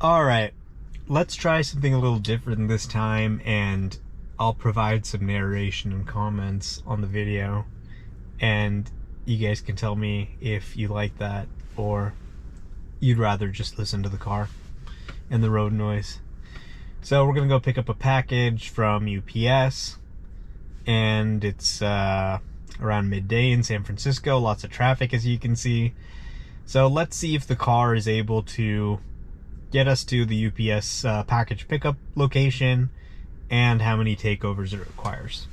Alright, let's try something a little different this time, and I'll provide some narration and comments on the video, and you guys can tell me if you like that or you'd rather just listen to the car and the road noise. So we're gonna go pick up a package from UPS, and it's around midday in San Francisco. Lots of traffic, as you can see. So let's see if the car is able to get us to the UPS package pickup location and how many takeovers it requires.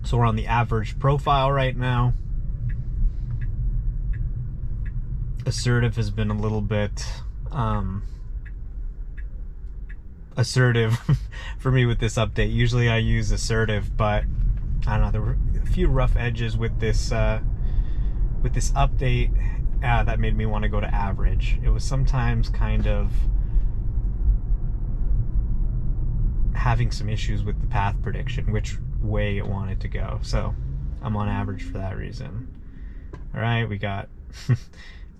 So we're on the average profile right now. Assertive has been a little bit assertive for me with this update. Usually I use assertive, but I don't know, there were a few rough edges with this update that made me want to go to average. It was sometimes kind of having some issues with the path prediction, which way it wanted to go. So I'm on average for that reason. All right, we got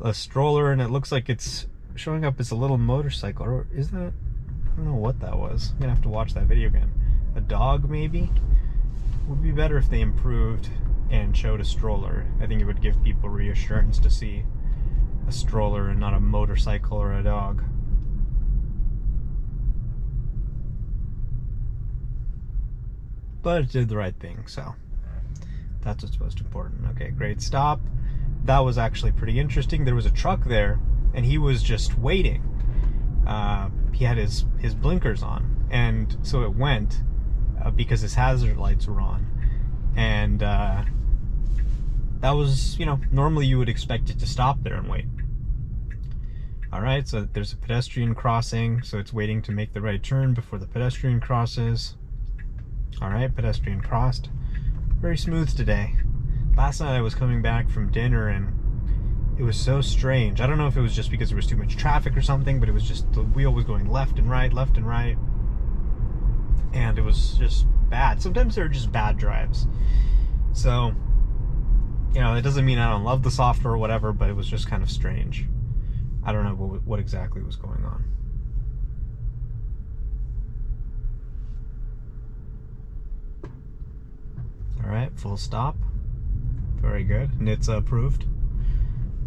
a stroller, and it looks like it's showing up as a little motorcycle. Or is that? I don't know what that was. I'm gonna have to watch that video again. A dog, maybe? Would be better if they improved and showed a stroller. I think it would give people reassurance to see a stroller and not a motorcycle or a dog. But it did the right thing, so that's what's most important. Okay, great stop. That was actually pretty interesting. There was a truck there, and he was just waiting. He had his blinkers on, and so it went because his hazard lights were on. And that was, you know, normally you would expect it to stop there and wait. All right, so there's a pedestrian crossing, so it's waiting to make the right turn before the pedestrian crosses. All right, pedestrian crossed. Very smooth today. Last night I was coming back from dinner, and it was so strange. I don't know if it was just because there was too much traffic or something, but it was just the wheel was going left and right, and it was just bad. Sometimes they're just bad drives. So, you know, it doesn't mean I don't love the software or whatever, but it was just kind of strange. I don't know what exactly was going on. All right, full stop. Very good, and it's approved.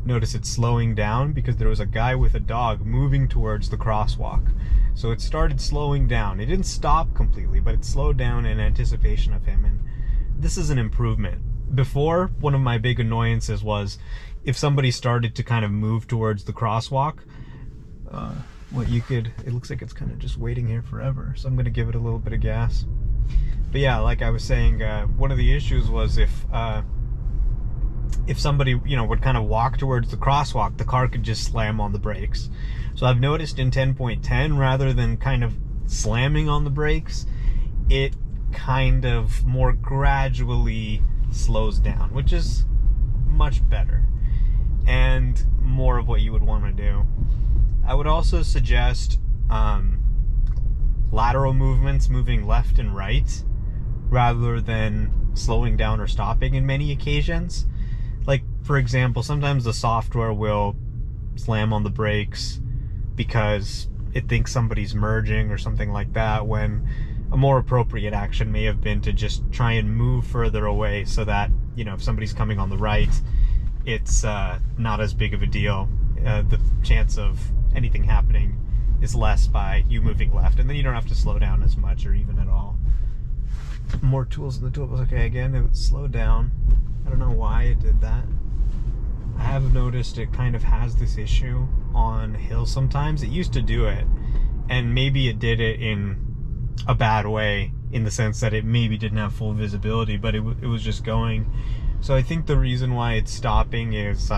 Notice it's slowing down because there was a guy with a dog moving towards the crosswalk. So it started slowing down. It didn't stop completely, but it slowed down in anticipation of him, and this is an improvement. Before, one of my big annoyances was if somebody started to kind of move towards the crosswalk, it looks like it's kind of just waiting here forever, so I'm going to give it a little bit of gas. But yeah, like I was saying, one of the issues was if somebody, you know, would kind of walk towards the crosswalk, the car could just slam on the brakes. So I've noticed in 10.10, rather than kind of slamming on the brakes, it kind of more gradually slows down, which is much better and more of what you would want to do. I would also suggest lateral movements, moving left and right, rather than slowing down or stopping in many occasions. Like, for example, sometimes the software will slam on the brakes because it thinks somebody's merging or something like that, when a more appropriate action may have been to just try and move further away so that, you know, if somebody's coming on the right, it's not as big of a deal. The chance of anything happening is less by you moving left, and then you don't have to slow down as much or even at all. More tools in the toolbox. Okay, again, it slowed down. I don't know why it did that. I have noticed it kind of has this issue on hills sometimes. It used to do it, and maybe it did it in a bad way, in the sense that it maybe didn't have full visibility, but it was just going. So I think the reason why it's stopping is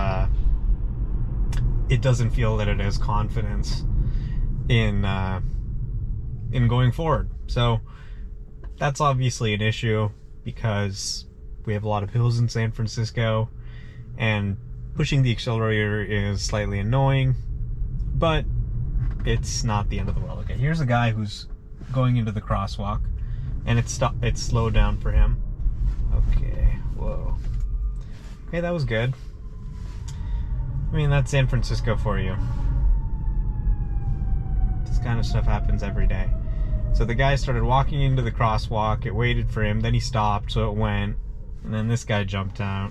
it doesn't feel that it has confidence in going forward. So that's obviously an issue because we have a lot of hills in San Francisco, and pushing the accelerator is slightly annoying, but it's not the end of the world. Okay, here's a guy who's going into the crosswalk, and it's slowed down for him. Okay, whoa. Okay, that was good. I mean, that's San Francisco for you. kind of stuff happens every day. So the guy started walking into the crosswalk, it waited for him, then he stopped, so it went, and then this guy jumped out.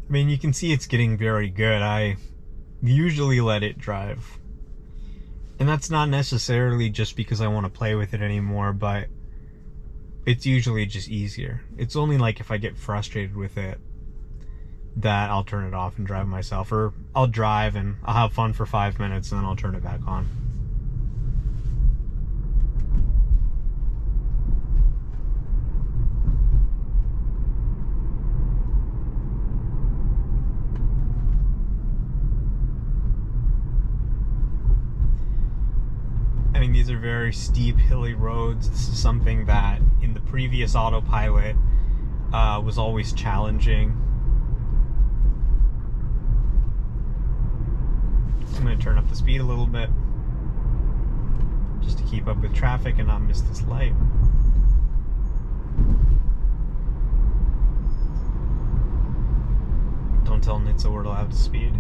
I mean, you can see it's getting very good. I usually let it drive. And that's not necessarily just because I want to play with it anymore, but it's usually just easier. It's only like if I get frustrated with it that I'll turn it off and drive myself. Or I'll drive and I'll have fun for 5 minutes and then I'll turn it back on. I mean, these are very steep, hilly roads. This is something that in the previous autopilot was always challenging. I'm going to turn up the speed a little bit just to keep up with traffic and not miss this light. Don't tell Nitsa we're allowed to speed.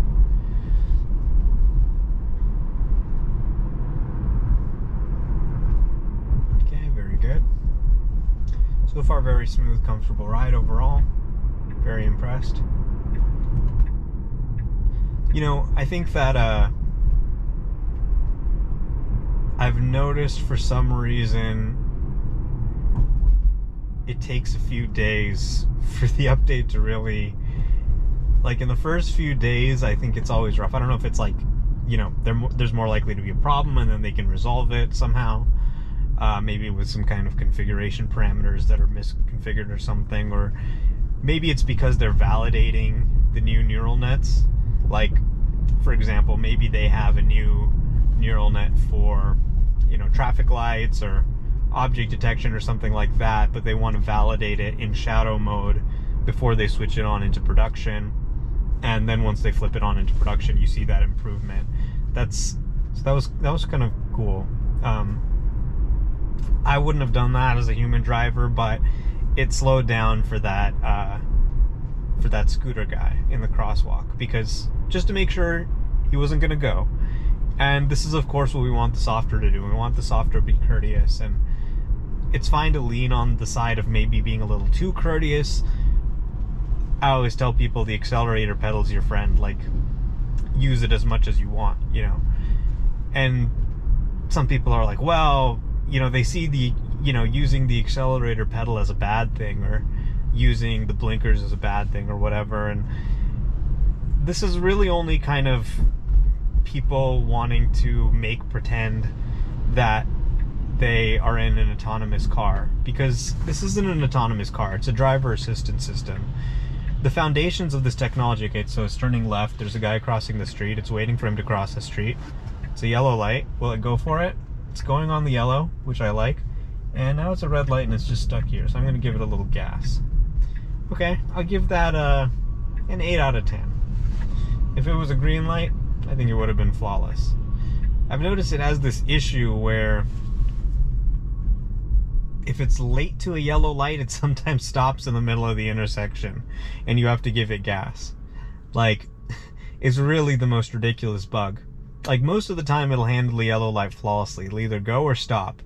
Good. So far, very smooth, comfortable ride overall. Very impressed. You know, I think that I've noticed for some reason it takes a few days for the update to really, like in the first few days, I think it's always rough. I don't know if it's like, you know, there's more likely to be a problem and then they can resolve it somehow. Maybe with some kind of configuration parameters that are misconfigured or something, or maybe it's because they're validating the new neural nets. Like, for example, maybe they have a new neural net for, you know, traffic lights or object detection or something like that, but they want to validate it in shadow mode before they switch it on into production. And then once they flip it on into production, you see that improvement. That was kind of cool. I wouldn't have done that as a human driver, but it slowed down for that scooter guy in the crosswalk, because just to make sure he wasn't going to go. And this is, of course, what we want the software to do. We want the software to be courteous, and it's fine to lean on the side of maybe being a little too courteous. I always tell people the accelerator pedal's your friend. Like, use it as much as you want, you know. And some people are like, well, you know, they see the, you know, using the accelerator pedal as a bad thing, or using the blinkers as a bad thing, or whatever. And this is really only kind of people wanting to make pretend that they are in an autonomous car, because this isn't an autonomous car. It's a driver assistance system. The foundations of this technology, okay, so it's turning left, there's a guy crossing the street, it's waiting for him to cross the street. It's a yellow light. Will it go for it? It's going on the yellow, which I like. And now it's a red light and it's just stuck here, so I'm going to give it a little gas. Okay, I'll give that an 8 out of 10. If it was a green light, I think it would have been flawless. I've noticed it has this issue where if it's late to a yellow light, it sometimes stops in the middle of the intersection and you have to give it gas. Like, it's really the most ridiculous bug. Like, most of the time it'll handle the yellow light flawlessly. It'll either go or stop.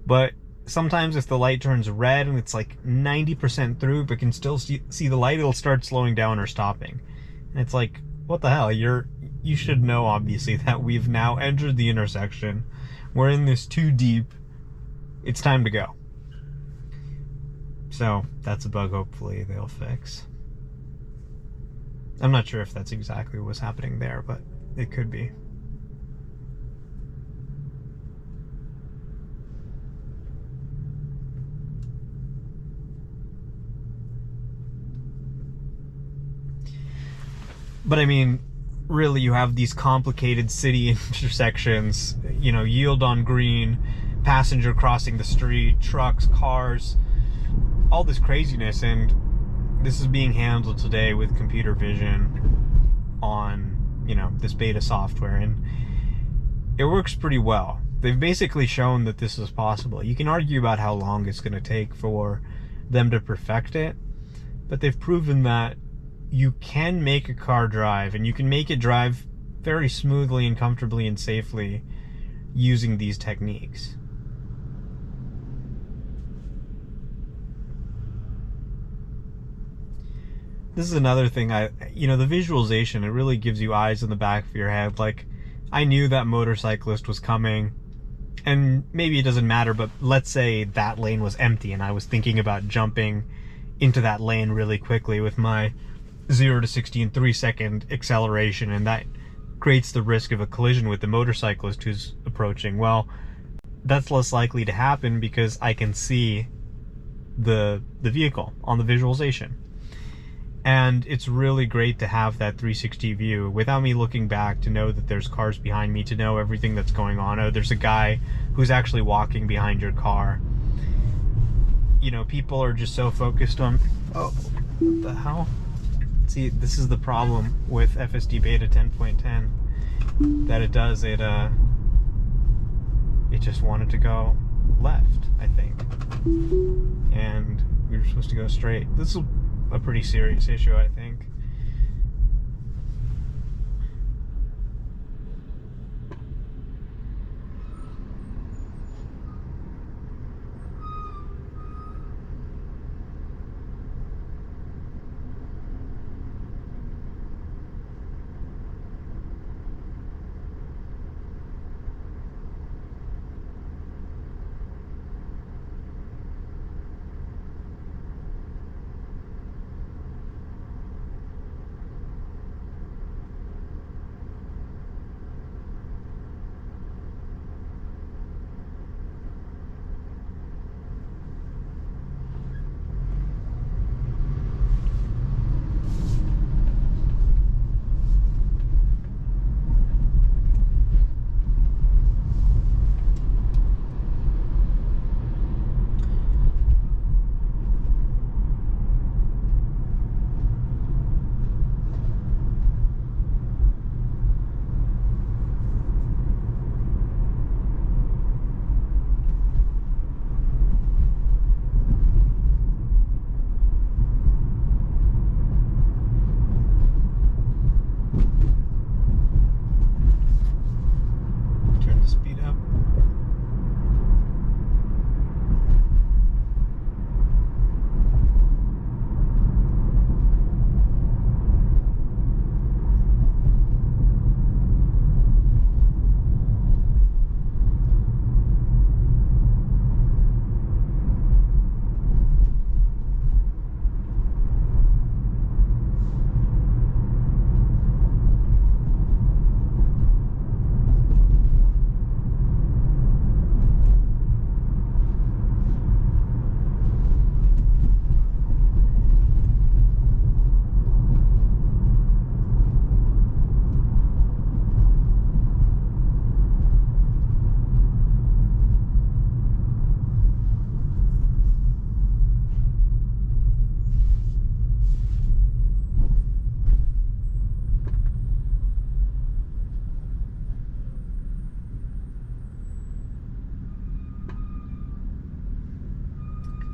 But sometimes if the light turns red and it's like 90% through but can still see the light, it'll start slowing down or stopping. And it's like, what the hell? You should know, obviously, that we've now entered the intersection. We're in this too deep. It's time to go. So that's a bug hopefully they'll fix. I'm not sure if that's exactly what's happening there, but it could be. But I mean, really, you have these complicated city intersections, you know, yield on green, passenger crossing the street, trucks, cars, all this craziness, and this is being handled today with computer vision on, you know, this beta software. And it works pretty well. They've basically shown that this is possible. You can argue about how long it's going to take for them to perfect it, but they've proven that you can make a car drive, and you can make it drive very smoothly and comfortably and safely using these techniques. This is another thing, the visualization, it really gives you eyes in the back of your head. Like, I knew that motorcyclist was coming, and maybe it doesn't matter, but let's say that lane was empty and I was thinking about jumping into that lane really quickly with my 0 to 60 in 3 second acceleration, and that creates the risk of a collision with the motorcyclist who's approaching. Well, that's less likely to happen because I can see the vehicle on the visualization. And it's really great to have that 360 view without me looking back, to know that there's cars behind me, to know everything that's going on. Oh, there's a guy who's actually walking behind your car. People are just so focused on, oh, what the hell? See, this is the problem with FSD Beta 10.10, that it just wanted to go left, I think. And we were supposed to go straight. This is a pretty serious issue, I think.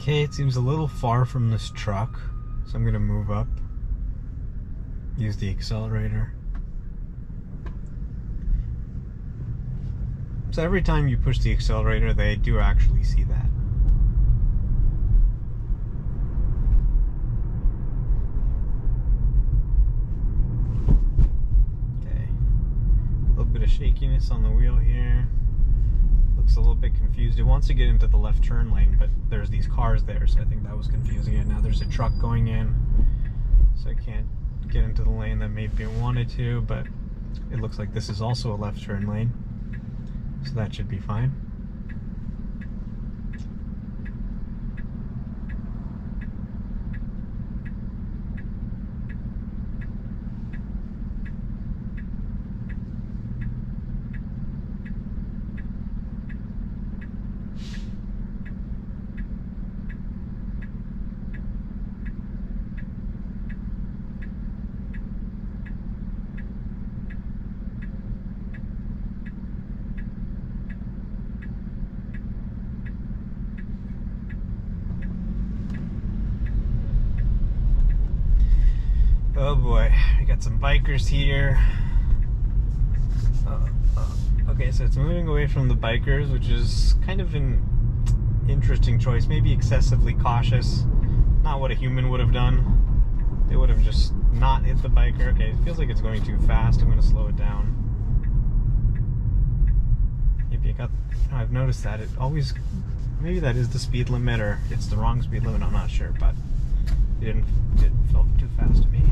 Okay, it seems a little far from this truck, so I'm gonna move up, use the accelerator. So every time you push the accelerator, they do actually see that. Okay, a little bit of shakiness on the wheel here. Looks a little bit confused. It wants to get into the left turn lane, but there's these cars there, so I think that was confusing it. Now there's a truck going in, so I can't get into the lane that maybe it wanted to, but it looks like this is also a left turn lane, so that should be fine. boy, we got some bikers here. Okay, so it's moving away from the bikers, which is kind of an interesting choice. Maybe excessively cautious. Not what a human would have done. They would have just not hit the biker. Okay, it feels like it's going too fast. I'm going to slow it down. Maybe I've noticed that. It always... Maybe that is the speed limit, or it's the wrong speed limit. I'm not sure, but it felt too fast to me.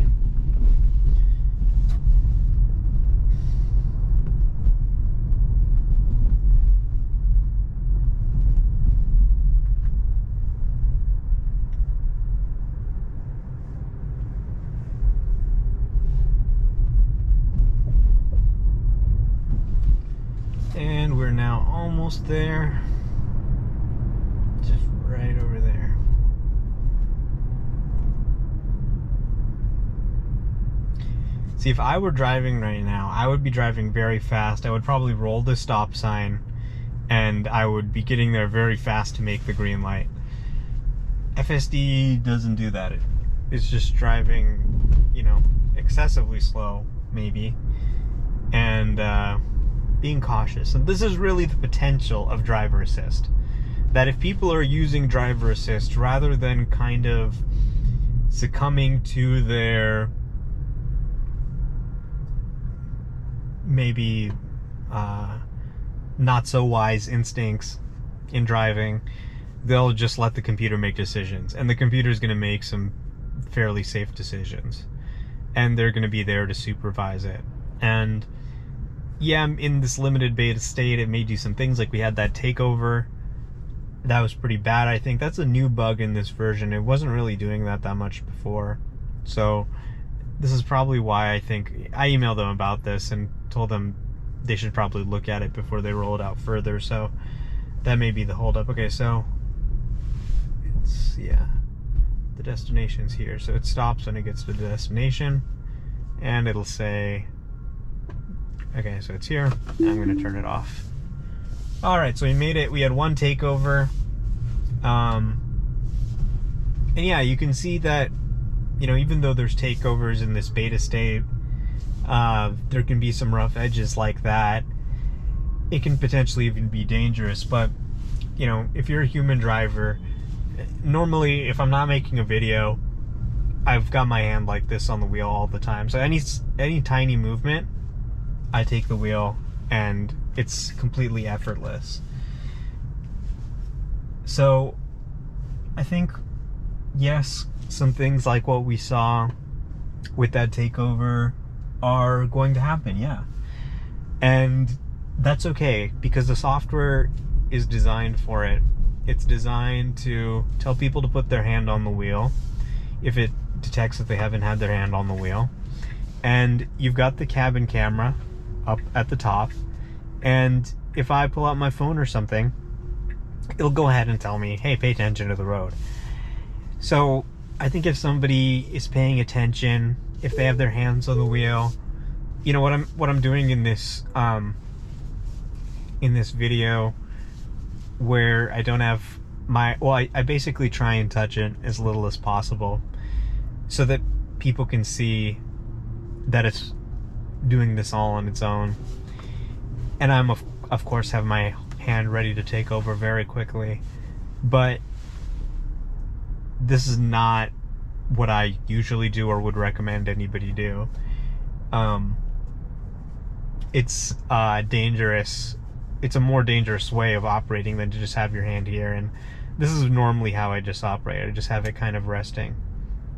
And we're now almost there. Just right over there. See, if I were driving right now, I would be driving very fast. I would probably roll the stop sign, and I would be getting there very fast to make the green light. FSD doesn't do that. It's just driving, you know, excessively slow, maybe, and being cautious. And this is really the potential of driver assist. That if people are using driver assist, rather than kind of succumbing to their maybe not so wise instincts in driving, they'll just let the computer make decisions, and the computer is going to make some fairly safe decisions, and they're going to be there to supervise it. And yeah, in this limited beta state, it may do some things, like we had that takeover. That was pretty bad, I think. That's a new bug in this version. It wasn't really doing that much before. So this is probably why I think I emailed them about this and told them they should probably look at it before they roll it out further. So that may be the holdup. Okay, so it's, yeah, the destination's here. So it stops when it gets to the destination, and it'll say, okay, so it's here, and I'm going to turn it off. All right, so we made it. We had one takeover. And yeah, you can see that, you know, even though there's takeovers in this beta state, there can be some rough edges like that. It can potentially even be dangerous, but, you know, if you're a human driver, normally if I'm not making a video, I've got my hand like this on the wheel all the time. So any tiny movement, I take the wheel, and it's completely effortless. So I think, yes, some things like what we saw with that takeover are going to happen, yeah. And that's okay, because the software is designed for it. It's designed to tell people to put their hand on the wheel if it detects that they haven't had their hand on the wheel. And you've got the cabin camera up at the top, and if I pull out my phone or something, it'll go ahead and tell me, hey, pay attention to the road. So I think if somebody is paying attention, if they have their hands on the wheel, you know, what I'm doing in this video, where I don't have my, well, I basically try and touch it as little as possible so that people can see that it's doing this all on its own. And I'm of course have my hand ready to take over very quickly, but this is not what I usually do or would recommend anybody do. It's dangerous. It's a more dangerous way of operating than to just have your hand here, and this is normally how I just operate. I just have it kind of resting.